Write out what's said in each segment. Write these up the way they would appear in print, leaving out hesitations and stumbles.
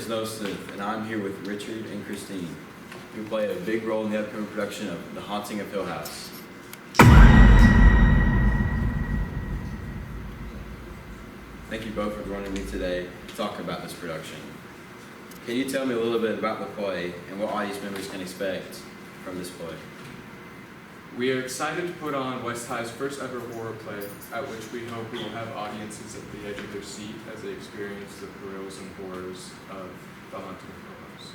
is Noah Smith, and I'm here with Richard and Christine, who play a big role in the upcoming production of The Haunting of Hill House. Thank you both for joining me today to talk about this production. Can you tell me a little bit about the play and what audience members can expect from this play? We are excited to put on West High's first ever horror play, at which we hope we will have audiences at the edge of their seat as they experience the thrills and horrors of The Haunting of Hill House.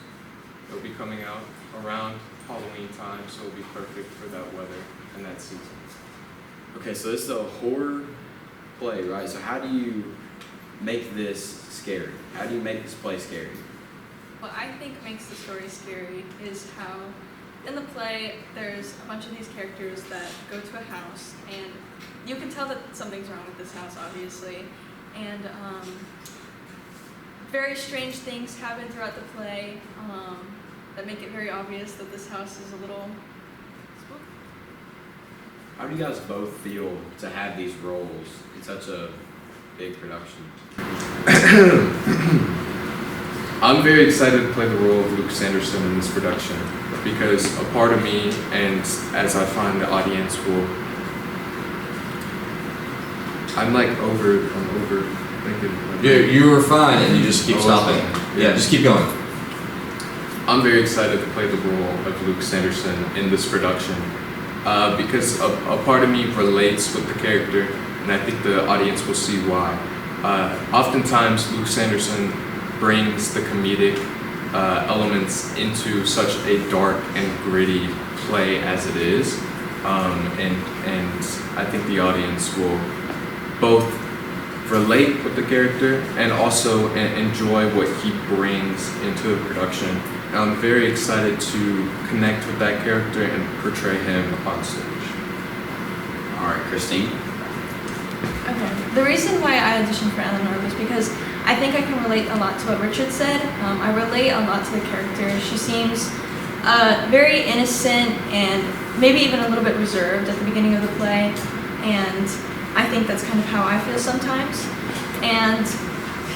It will be coming out around Halloween time, so it will be perfect for that weather and that season. Okay, so this is a horror play, right? So how do you make this scary? How do you make this play scary? What I think makes the story scary is how in the play there's a bunch of these characters that go to a house, and you can tell that something's wrong with this house, obviously, and very strange things happen throughout the play that make it very obvious that this house is a little spooky. How do you guys both feel to have these roles in such a big production? I'm very excited to play the role of Luke Sanderson in this production because a part of me, and as I find the audience will, I'm overthinking. You were fine, and you just keep stopping. Yeah, just keep going. I'm very excited to play the role of Luke Sanderson in this production because a part of me relates with the character, and I think the audience will see why. Oftentimes, Luke Sanderson brings the comedic elements into such a dark and gritty play as it is, and I think the audience will both relate with the character and also enjoy what he brings into the production. And I'm very excited to connect with that character and portray him on stage. All right, Christine. Okay. The reason why I auditioned for Eleanor was because I think I can relate a lot to what Richard said. I relate a lot to the character. She seems very innocent and maybe even a little bit reserved at the beginning of the play, and I think that's kind of how I feel sometimes. And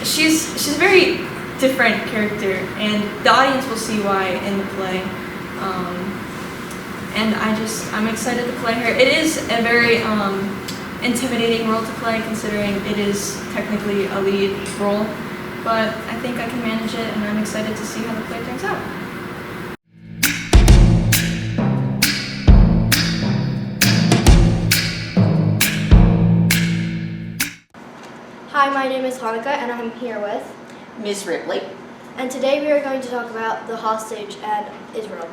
she's a very different character, and the audience will see why in the play. And I'm excited to play her. It is a very intimidating role to play, considering it is technically a lead role, but I think I can manage it, and I'm excited to see how the play turns out. Hi, my name is Hanukkah, and I'm here with Ms. Ripley. And today we are going to talk about the hostage and Israel.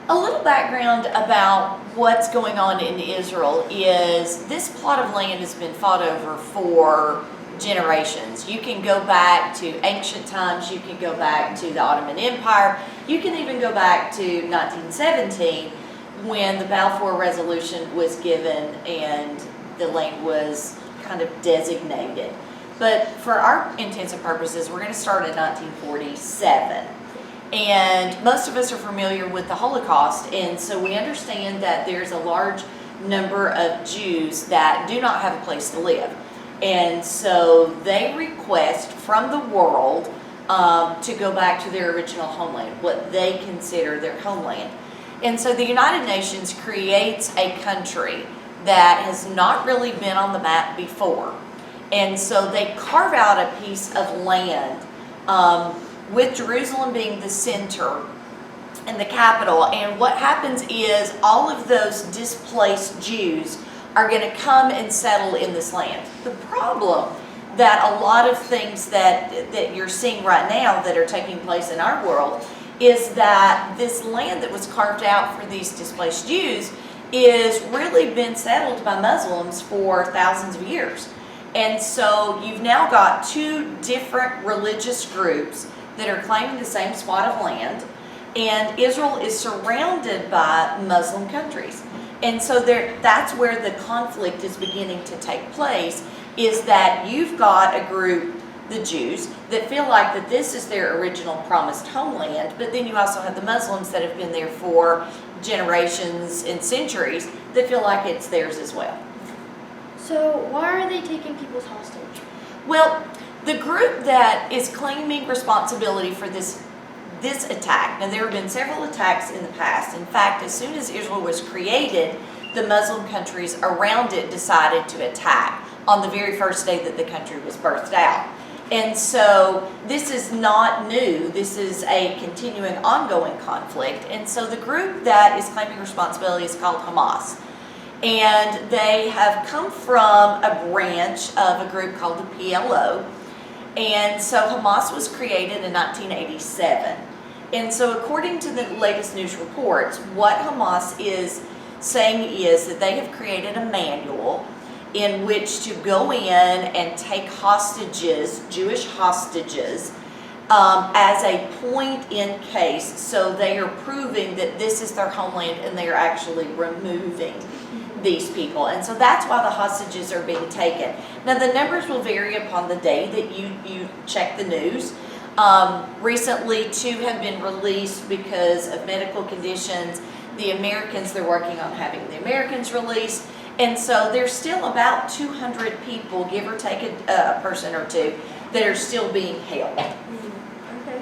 A little background about what's going on in Israel is this plot of land has been fought over for generations. You can go back to ancient times, you can go back to the Ottoman Empire, you can even go back to 1917 when the Balfour Resolution was given and the land was kind of designated. But for our intents and purposes, we're going to start in 1947. And most of us are familiar with the Holocaust, and so we understand that there's a large number of Jews that do not have a place to live. And so they request from the world to go back to their original homeland, what they consider their homeland. And so the United Nations creates a country that has not really been on the map before. And so they carve out a piece of land with Jerusalem being the center and the capital. And what happens is all of those displaced Jews are going to come and settle in this land. The problem that a lot of things that you're seeing right now that are taking place in our world is that this land that was carved out for these displaced Jews is really been settled by Muslims for thousands of years. And so you've now got two different religious groups that are claiming the same spot of land, and Israel is surrounded by Muslim countries. And so that's where the conflict is beginning to take place, is that you've got a group, the Jews, that feel like that this is their original promised homeland, but then you also have the Muslims that have been there for generations and centuries that feel like it's theirs as well. So why are they taking people's hostage? Well, The group that is claiming responsibility for this attack, now there have been several attacks in the past. In fact, as soon as Israel was created, the Muslim countries around it decided to attack on the very first day that the country was birthed out. And so this is not new. This is a continuing, ongoing conflict. And so the group that is claiming responsibility is called Hamas. And they have come from a branch of a group called the PLO. And so Hamas was created in 1987. And so according to the latest news reports, what Hamas is saying is that they have created a manual in which to go in and take hostages, Jewish hostages, as a point in case. So they are proving that this is their homeland and they are actually removing these people. And so that's why the hostages are being taken. Now the numbers will vary upon the day that you check the news. Recently 2 have been released because of medical conditions. The Americans, they're working on having the Americans released. And so there's still about 200 people, give or take a person or two, that are still being held. Okay.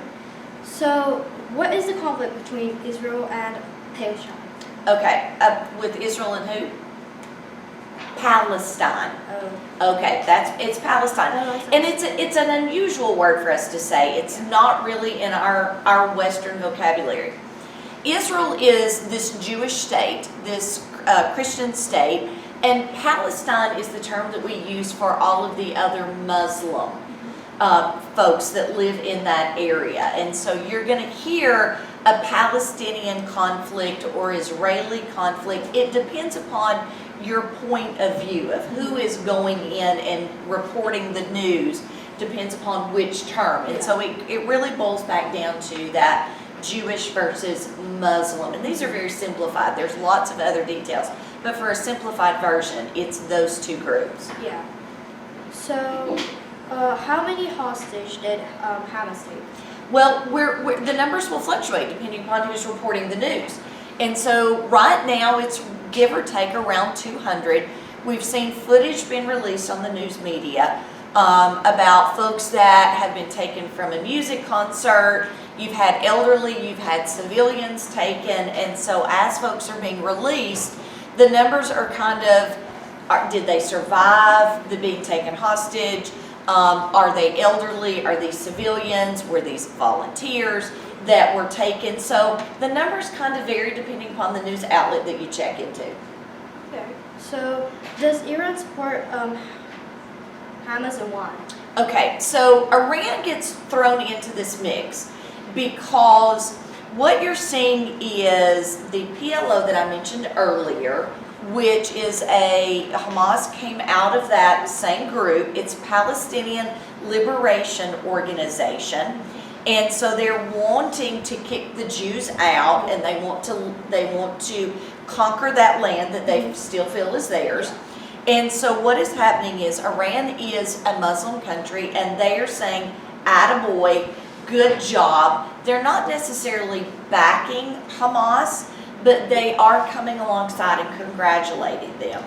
So, what is the conflict between Israel and Palestine? Okay, with Israel and who? Palestine. Oh. Okay, it's Palestine. And it's an unusual word for us to say. It's not really in our Western vocabulary. Israel is this Jewish state, this Christian state, and Palestine is the term that we use for all of the other Muslim folks that live in that area. And so you're going to hear a Palestinian conflict or Israeli conflict. It depends upon your point of view of who is going in and reporting the news, depends upon which term. And so it really boils back down to that Jewish versus Muslim. And these are very simplified. There's lots of other details. But for a simplified version, it's those two groups. Yeah. So, how many hostage did Hamas take? Well, the numbers will fluctuate depending upon who's reporting the news. And so right now it's give or take around 200. We've seen footage being released on the news media about folks that have been taken from a music concert. You've had elderly, you've had civilians taken, and so as folks are being released, the numbers are kind of, did they survive the being taken hostage? Are they elderly? Are these civilians? Were these volunteers that were taken? So the numbers kind of vary depending upon the news outlet that you check into. Okay. So, does Iran support Hamas and why? Okay, so Iran gets thrown into this mix because what you're seeing is the PLO that I mentioned earlier, which is Hamas came out of that same group. It's Palestinian Liberation Organization. And so they're wanting to kick the Jews out, and they want to conquer that land that they still feel is theirs. And so what is happening is Iran is a Muslim country, and they are saying, attaboy, good job. They're not necessarily backing Hamas, but they are coming alongside and congratulating them.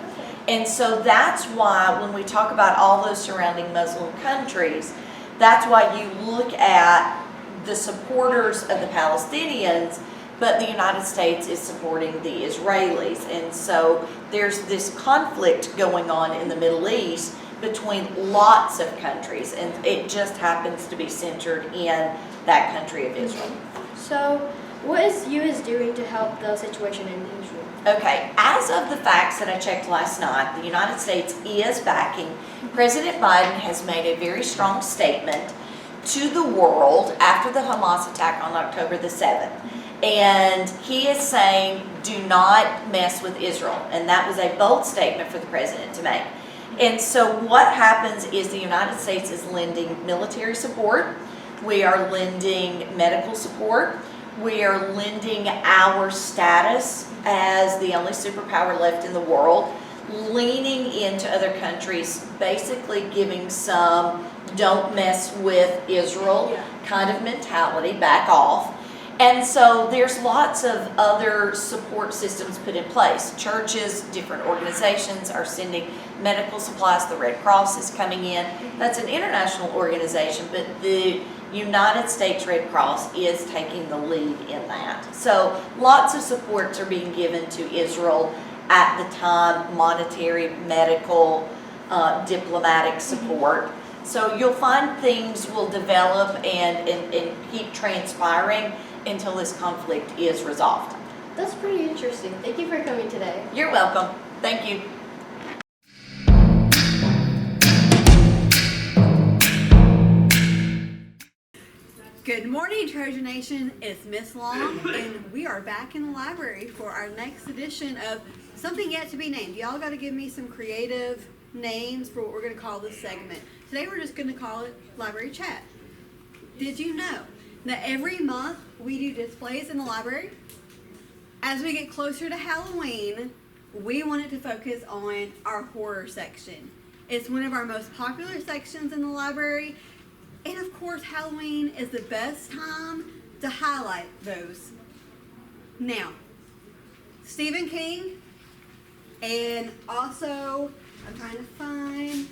And so that's why when we talk about all those surrounding Muslim countries, that's why you look at the supporters of the Palestinians, but the United States is supporting the Israelis. And so there's this conflict going on in the Middle East between lots of countries, and it just happens to be centered in that country of Israel. So, what is U.S. doing to help the situation in Israel? Okay, as of the facts that I checked last night, the United States is backing. President Biden has made a very strong statement to the world after the Hamas attack on October the 7th. And he is saying, do not mess with Israel. And that was a bold statement for the president to make. And so what happens is the United States is lending military support. We are lending medical support. We are lending our status as the only superpower left in the world, leaning into other countries, basically giving some don't mess with Israel kind of mentality, back off. And so there's lots of other support systems put in place. Churches, different organizations are sending medical supplies. The Red Cross is coming in. That's an international organization, but the United States Red Cross is taking the lead in that. So lots of supports are being given to Israel at the time, monetary, medical, diplomatic support. So you'll find things will develop and keep transpiring until this conflict is resolved. That's pretty interesting. Thank you for coming today. You're welcome. Thank you. Good morning, Trojan Nation. It's Miss Long, and we are back in the library for our next edition of Something Yet to Be Named. Y'all got to give me some creative names for what we're going to call this segment. Today we're just going to call it Library Chat. Did you know that every month we do displays in the library? As we get closer to Halloween, we wanted to focus on our horror section. It's one of our most popular sections in the library. And of course, Halloween is the best time to highlight those. Now, Stephen King, and also, I'm trying to find,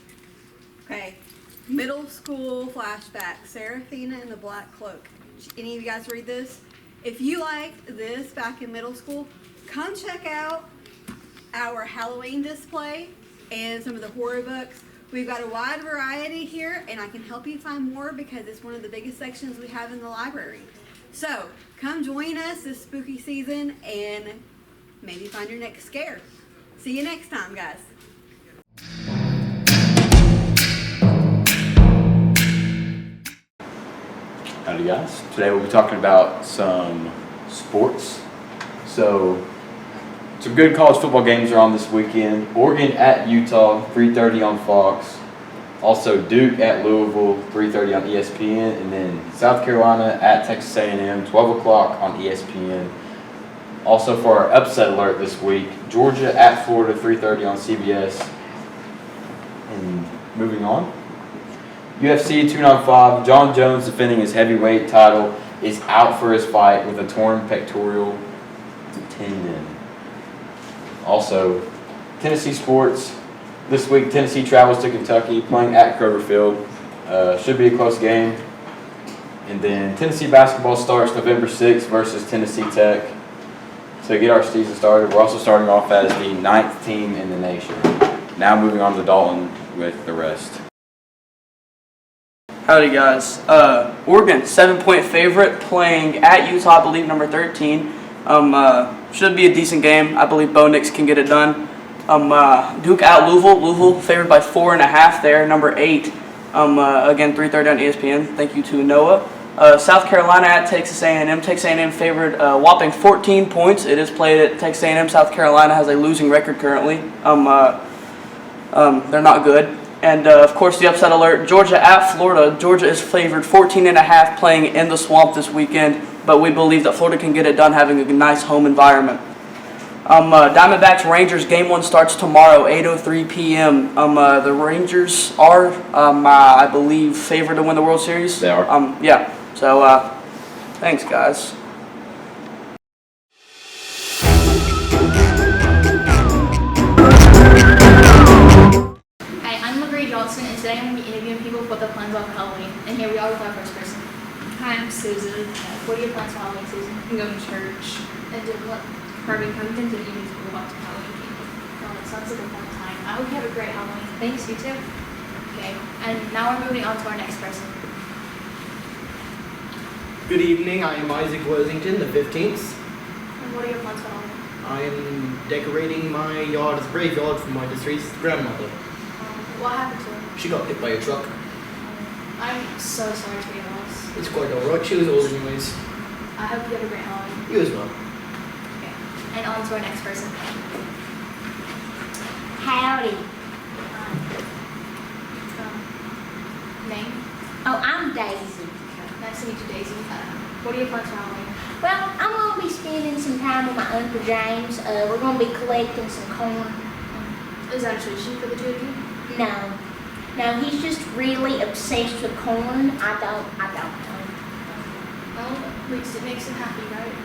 middle school flashback, Seraphina and the Black Cloak. Any of you guys read this? If you liked this back in middle school, come check out our Halloween display and some of the horror books. We've got a wide variety here, and I can help you find more because it's one of the biggest sections we have in the library. So, come join us this spooky season and maybe find your next scare. See you next time, guys. Howdy guys. Today we'll be talking about some sports. So, some good college football games are on this weekend. Oregon at Utah, 3:30 on Fox. Also Duke at Louisville, 3:30 on ESPN. And then South Carolina at Texas A&M, 12 o'clock on ESPN. Also for our upset alert this week, Georgia at Florida, 3:30 on CBS. And moving on. UFC 295, John Jones defending his heavyweight title is out for his fight with a torn pectoral tendon. Also, Tennessee sports. This week, Tennessee travels to Kentucky, playing at Kroger Field. Should be a close game. And then Tennessee basketball starts November 6th versus Tennessee Tech. To get our season started, we're also starting off as the 9th team in the nation. Now moving on to Dalton with the rest. Howdy guys. Oregon, 7-point favorite, playing at Utah, I believe number 13. Should be a decent game. I believe Bo Nix can get it done. Duke at Louisville. Louisville favored by 4.5 there, number 8. Again, 3:30 on ESPN. Thank you to Noah. South Carolina at Texas A&M. Texas A&M favored whopping 14 points. It is played at Texas A&M. South Carolina has a losing record currently. They're not good. And of course, the upset alert: Georgia at Florida. Georgia is favored 14.5, playing in the Swamp this weekend. But we believe that Florida can get it done, having a nice home environment. Diamondbacks Rangers game 1 starts tomorrow, 8:03 p.m. The Rangers are, I believe, favored to win the World Series. They are. Yeah. So, thanks, guys. Hi, I'm LaGray Johnson, and today I'm going to be interviewing people for the plans of Halloween. And here we are with our first person. Hi, I'm Susan. What are your plans for Halloween, Susan? I'm going to church. And doing what? Carving pumpkins and eating school hot Halloween candy. Oh, that sounds like a fun time. I hope you have a great Halloween. Thanks, you too. Okay, and now we're moving on to our next person. Good evening, I am Isaac Worthington, the 15th. And what are your plans for Halloween? I am decorating my yard as a graveyard for my deceased grandmother. What happened to her? She got hit by a truck. I'm so sorry to hear loss. It's quite alright, she was old anyways. I hope you have a great Halloween. You as well. Okay, and on to our next person. Howdy. Name? Oh, I'm Daisy. Nice to meet you, Daisy. What are your plans for Halloween? Well, I'm going to be spending some time with my Uncle James. We're going to be collecting some corn. Is that a tradition for the two of you? No, he's just really obsessed with corn. I don't know. At least it makes him happy, right?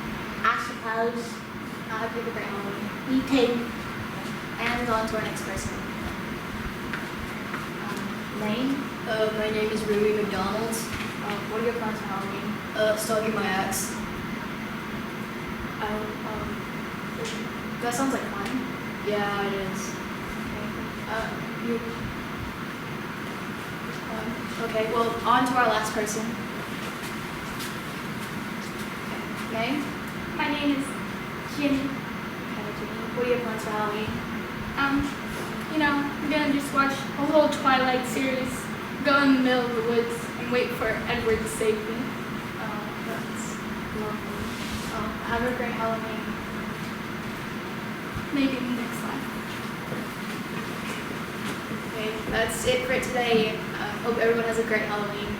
I suppose. I hope you have a great Halloween. You too. And on to our next person. Name? My name is Ruby McDonald. What are your plans for Halloween? Stalking my ex. That sounds like fun. Yeah, it is. Okay, well, on to our last person. Okay. Name? My name is Jenny. Okay, Jenny. What are your plans for Halloween? I'm gonna just watch a whole Twilight series, go in the middle of the woods, and wait for Edward to save me. That's lovely. Have a great Halloween. Maybe next time. Okay, that's it for today. Hope everyone has a great Halloween.